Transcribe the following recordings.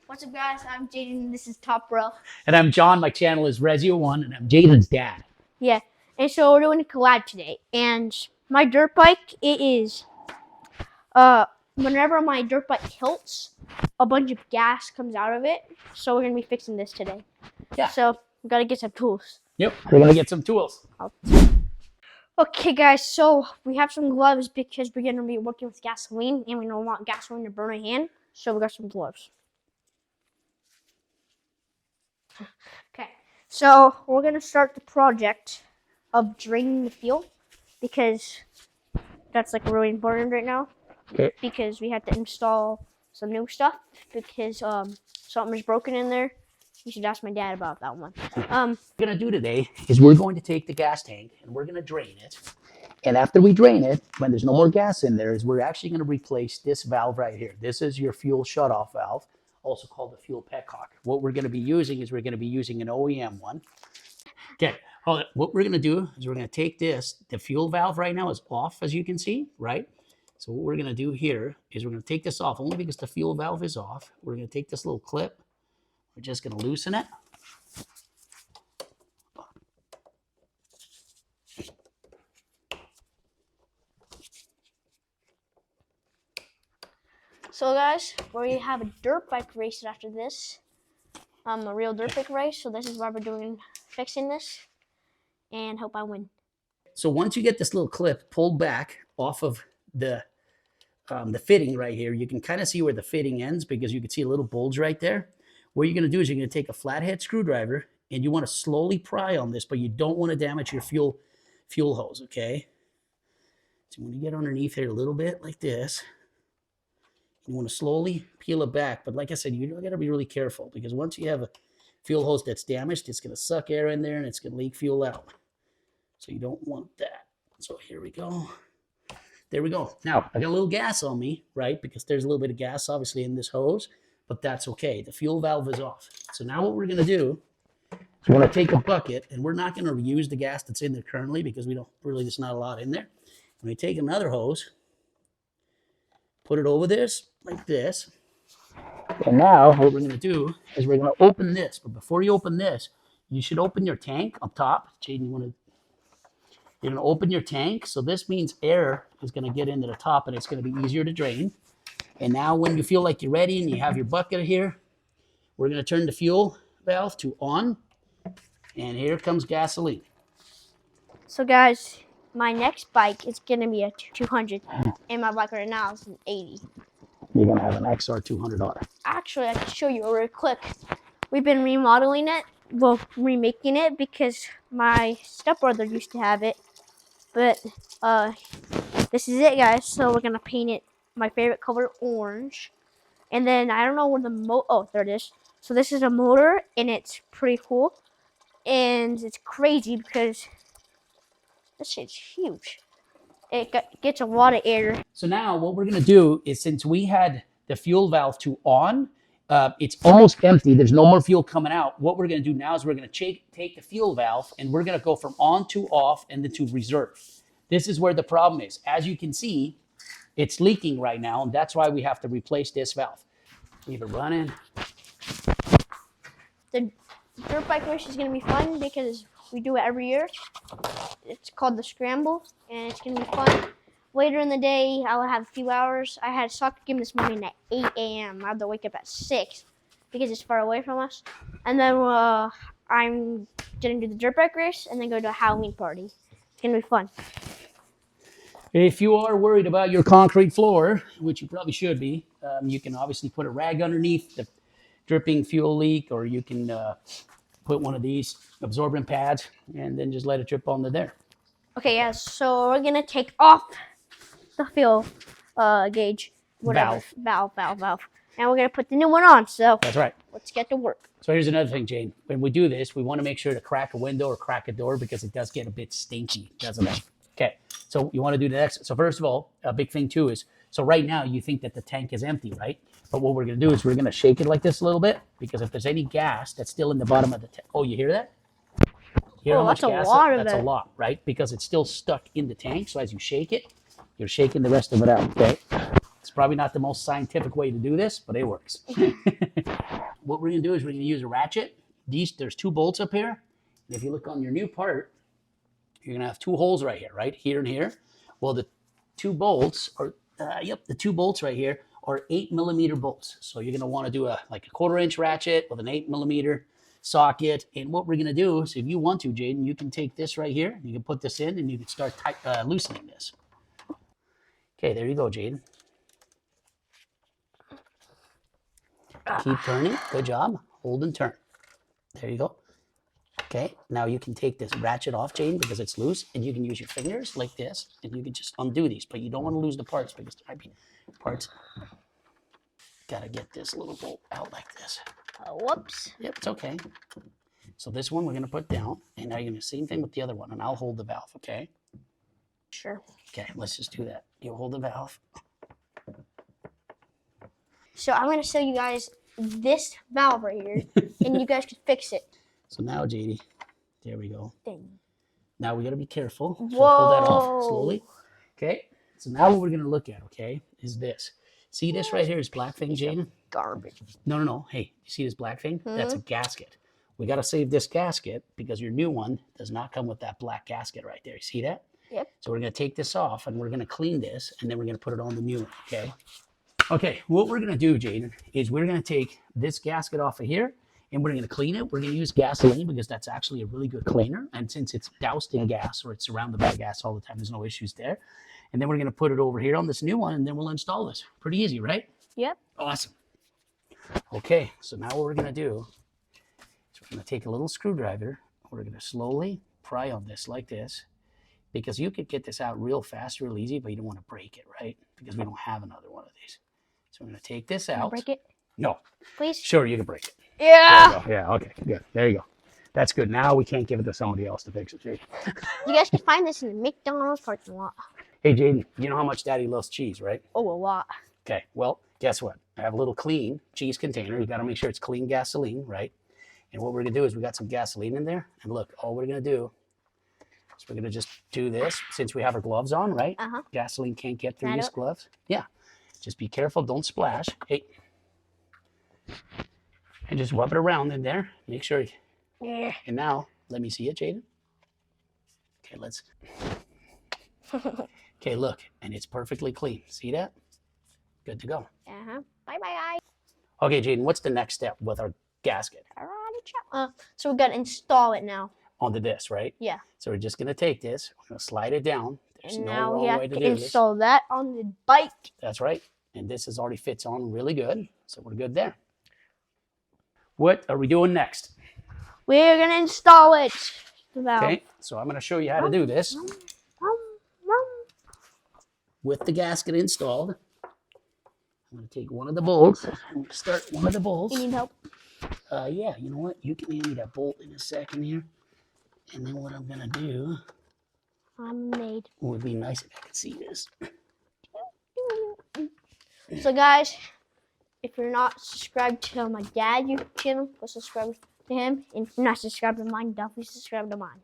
What's up, guys? I'm Jaden. This is TopBro. And I'm John. My channel is Rezzie01, and I'm Jaden's dad. Yeah, and so we're doing a collab today. And my dirt bike, it is, whenever my dirt bike tilts, a bunch of gas comes out of it. So we're gonna be fixing this today. Yeah. So we gotta get some tools. Yep. We're gonna get some tools. Okay, guys. So we have some gloves because we're gonna be working with gasoline, and we don't want gasoline to burn our hand. So we got some gloves. Okay, so we're gonna start the project of draining the fuel because that's like really important right now. Okay. Because we have to install some new stuff because something's broken in there. You should ask my dad about that one. What we're gonna do today is we're going to take the gas tank and we're gonna drain it. And after we drain it, when there's no more gas in there, is we're actually gonna replace this valve right here. This is your fuel shutoff valve, also called the fuel petcock. What we're gonna be using is we're gonna be using an OEM one. Okay, what we're gonna do is we're gonna take this, the fuel valve right now is off, as you can see, right? So what we're gonna do here is we're gonna take this off, only because the fuel valve is off. We're gonna take this little clip, we're just gonna loosen it. So guys, we have a dirt bike race after this. A real dirt bike race. So this is why we're doing fixing this, and hope I win. So once you get this little clip pulled back off of the fitting right here, you can kind of see where the fitting ends because you can see a little bulge right there. What you're going to do is you're going to take a flathead screwdriver and you want to slowly pry on this, but you don't want to damage your fuel hose, okay? So when you get underneath here a little bit like this, you want to slowly peel it back. But like I said, you got to be really careful because once you have a fuel hose that's damaged, it's going to suck air in there and it's going to leak fuel out. So you don't want that. So here we go. There we go. Now, I got a little gas on me, right? Because there's a little bit of gas, obviously, in this hose, but that's okay. The fuel valve is off. So now what we're going to do is we're going to take a bucket, and we're not going to reuse the gas that's in there currently because we don't really, there's not a lot in there. And we take another hose, put it over this, like this. And now what we're going to do is we're going to open this. But before you open this, you should open your tank up top. Jaden, you're going to open your tank. So this means air is going to get into the top and it's going to be easier to drain. And now when you feel like you're ready and you have your bucket here, we're going to turn the fuel valve to on. And here comes gasoline. So guys, my next bike is going to be a 200. And my bike right now is an 80. You're going to have an XR200R. Actually, I can show you real quick. We've been remodeling it. Well, remaking it because my stepbrother used to have it. But this is it, guys. So we're gonna paint it my favorite color, orange. And then I don't know where the oh, there it is. So this is a motor, and it's pretty cool. And it's crazy because this shit's huge. It gets a lot of air. So now what we're gonna do is, since we had the fuel valve to on, it's almost empty. There's no more fuel coming out. What we're going to do now is we're going to take the fuel valve and we're going to go from on to off and then to reserve. This is where the problem is. As you can see, it's leaking right now, and that's why we have to replace this valve. Leave it running. The dirt bike race is going to be fun because we do it every year. It's called the Scramble, and it's going to be fun. Later in the day, I will have a few hours. I had a soccer game this morning at 8 a.m. I had to wake up at 6 because it's far away from us. And then I'm going to do the dirt bike race and then go to a Halloween party. It's going to be fun. If you are worried about your concrete floor, which you probably should be, you can obviously put a rag underneath the dripping fuel leak, or you can put one of these absorbent pads and then just let it drip onto there. Okay, yeah, so we're going to take off the fuel gauge, whatever, valve, and we're gonna put the new one on. So that's right. Let's get to work. So here's another thing, Jane. When we do this, we want to make sure to crack a window or crack a door because it does get a bit stinky, doesn't it? Okay. So you want to do the next. So first of all, a big thing too is, so right now you think that the tank is empty, right? But what we're gonna do is we're gonna shake it like this a little bit because if there's any gas that's still in the bottom of the tank. Oh, you hear that? Oh, that's a lot of it. That's a lot, right? Because it's still stuck in the tank. So as you shake it, you're shaking the rest of it out, okay? Let's Probably not the most scientific way to do this, but it works. What we're going to do is we're going to use a ratchet. There's 2 bolts up here. And if you look on your new part, you're going to have 2 holes right here, right? Here and here. Well, the 2 bolts are, the 2 bolts right here are 8mm bolts. So you're going to want to do a 1/4-inch ratchet with an 8mm socket. And what we're going to do is, if you want to, Jaden, you can take this right here. You can put this in and you can start loosening this. Okay, there you go, Jaden. Keep turning. Good job. Hold and turn. There you go. Okay, now you can take this ratchet off, Jaden, because it's loose, and you can use your fingers like this, and you can just undo these, but you don't want to lose the parts because there might be parts. Got to get this little bolt out like this. Whoops. Yep, it's okay. So this one we're going to put down, and now you're going to do the same thing with the other one, and I'll hold the valve, okay? Sure. Okay, let's just do that. You hold the valve. So I'm going to show you guys this valve right here, and you guys can fix it. So now, JD, there we go. Dang. Now we got to be careful. So Whoa. pull that off slowly. Okay, so now what we're going to look at, okay, is this. See this right here is black thing, Jaden? Garbage. No. Hey, you see this black thing? That's a gasket. We got to save this gasket because your new one does not come with that black gasket right there. You see that? Yep. So we're going to take this off and we're going to clean this and then we're going to put it on the new one, okay? Okay, what we're going to do, Jaden, is we're going to take this gasket off of here and we're going to clean it. We're going to use gasoline because that's actually a really good cleaner. And since it's doused in gas or it's surrounded by gas all the time, there's no issues there. And then we're going to put it over here on this new one and then we'll install this. Pretty easy, right? Yep. Awesome. Okay, so now what we're going to do is we're going to take a little screwdriver. We're going to slowly pry on this like this because you could get this out real fast, real easy, but you don't want to break it, right? Because we don't have another one of these. So we're going to take this out. Break it? No. Please? Sure, you can break it. Yeah. Yeah, okay, good. There you go. That's good. Now we can't give it to somebody else to fix it, Jaden. You guys can find this in the McDonald's parking lot. Hey, Jaden, you know how much Daddy loves cheese, right? Oh, a lot. Okay, well, guess what? I have a little clean cheese container. You got to make sure it's clean gasoline, right? And what we're going to do is we got some gasoline in there. And look, all we're going to do is we're going to just do this since we have our gloves on, right? Uh-huh. Gasoline can't get through these gloves. Yeah. Just be careful. Don't splash. Hey. And just rub it around in there. Make sure. Yeah. And now, let me see it, Jaden. Okay, let's. Okay, look. And it's perfectly clean. See that? Good to go. Uh-huh. Bye-bye. Okay, Jaden, what's the next step with our gasket? So we got to install it now. Onto this, right? Yeah. So we're just going to take this. We're going to slide it down. There's And no now we wrong have way to to do this. install that on the bike. That's right. And this is already fits on really good. So we're good there. What are we doing next? We're going to install it. The valve. Okay, so I'm going to show you how to do this. With the gasket installed, I'm going to take one of the bolts. I'm going to start one of the bolts. You need help? Yeah, you know what? You can hand me that bolt in a second here. And then what I'm going to do would be nice if I could see this. So guys, if you're not subscribed to my dad YouTube channel, go subscribe to him. And if you're not subscribed to mine, definitely subscribe to mine.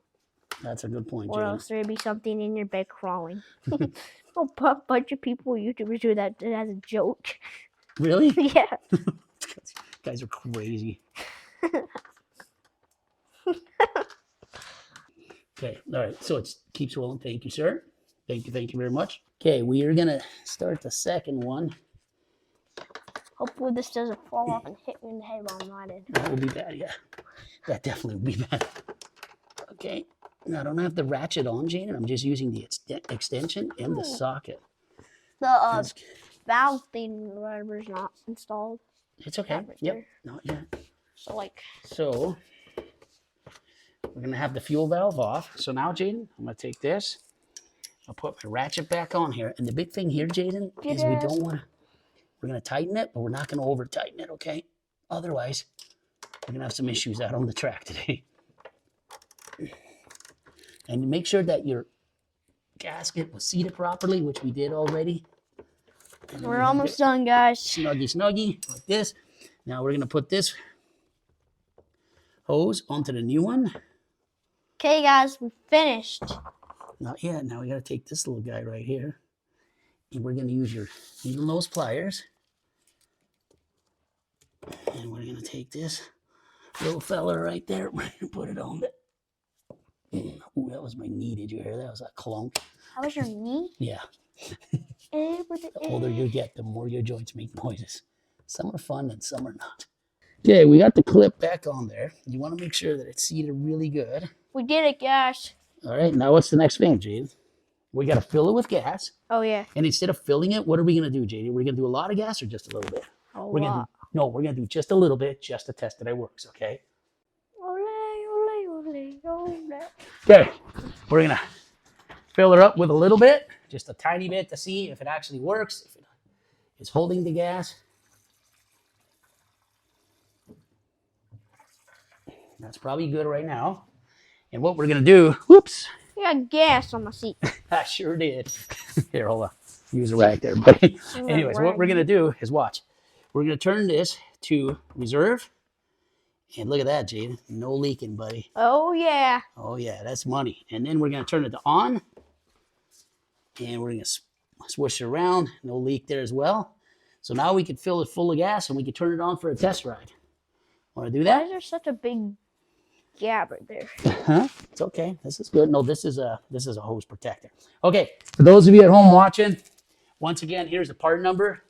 That's a good point, Or James. else there'll be something in your bed crawling. A bunch of people, YouTubers do that as a joke. Really? Yeah. Guys are crazy. Okay, all right. So it keeps rolling. Thank you, sir. Thank you very much. Okay, we are gonna start the second one. Hopefully this doesn't fall off and hit me in the head while I'm riding. That would be bad, yeah. That definitely would be bad. Okay, now I don't have the ratchet on, Jane. I'm just using the extension and the socket. The valve thing, whatever's not installed. It's okay. Right Yep, there. not yet. So we're gonna have the fuel valve off. So now, Jaden, I'm gonna take this. I'll put my ratchet back on here. And the big thing here, Jaden, is we don't want to, we're going to tighten it, but we're not going to over tighten it, okay? Otherwise, we're going to have some issues out on the track today. And make sure that your gasket was seated properly, which we did already. We're almost done, guys. Snuggy, snuggy, like this. Now we're going to put this hose onto the new one. Okay, guys, we finished. Not yet. Now we got to take this little guy right here. And we're going to use your needle nose pliers. And we're going to take this little fella right there. We're going to put it on there. Ooh, that was my knee. Did you hear that? Was a clunk. That was your knee? Yeah. The older you get, the more your joints make noises. Some are fun and some are not. Okay, we got the clip back on there. You want to make sure that it's seated really good. We did it, guys. All right, now what's the next thing, Jade? We got to fill it with gas. Oh, yeah. And instead of filling it, what are we going to do, Jade? We're going to do a lot of gas or just a little bit? We're going to do just a little bit just to test that it works, okay? Okay, we're going to fill her up with a little bit, just a tiny bit to see if it actually works, if it is holding the gas. That's probably good right now. And what we're going to do, whoops. You got gas on my seat. I sure did. Here, hold on. Use a rag there. But anyways, what we're going to do is watch. We're going to turn this to reserve. And look at that, Jade. No leaking, buddy. Oh, yeah. Oh, yeah. That's money. And then we're going to turn it to on. And we're going to swish it around. No leak there as well. So now we can fill it full of gas and we can turn it on for a test ride. Want to do that? Why is there such a big gap right there? Huh? It's okay. This is good. No, this is a hose protector. Okay. For those of you at home watching, once again, here's the part number.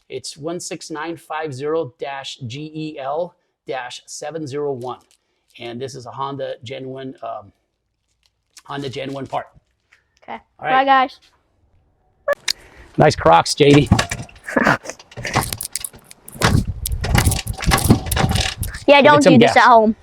It's 16950-GEL-701. And this is a Honda genuine part. Okay. All right. Bye, guys. Nice Crocs, JD. Yeah, don't do this at home.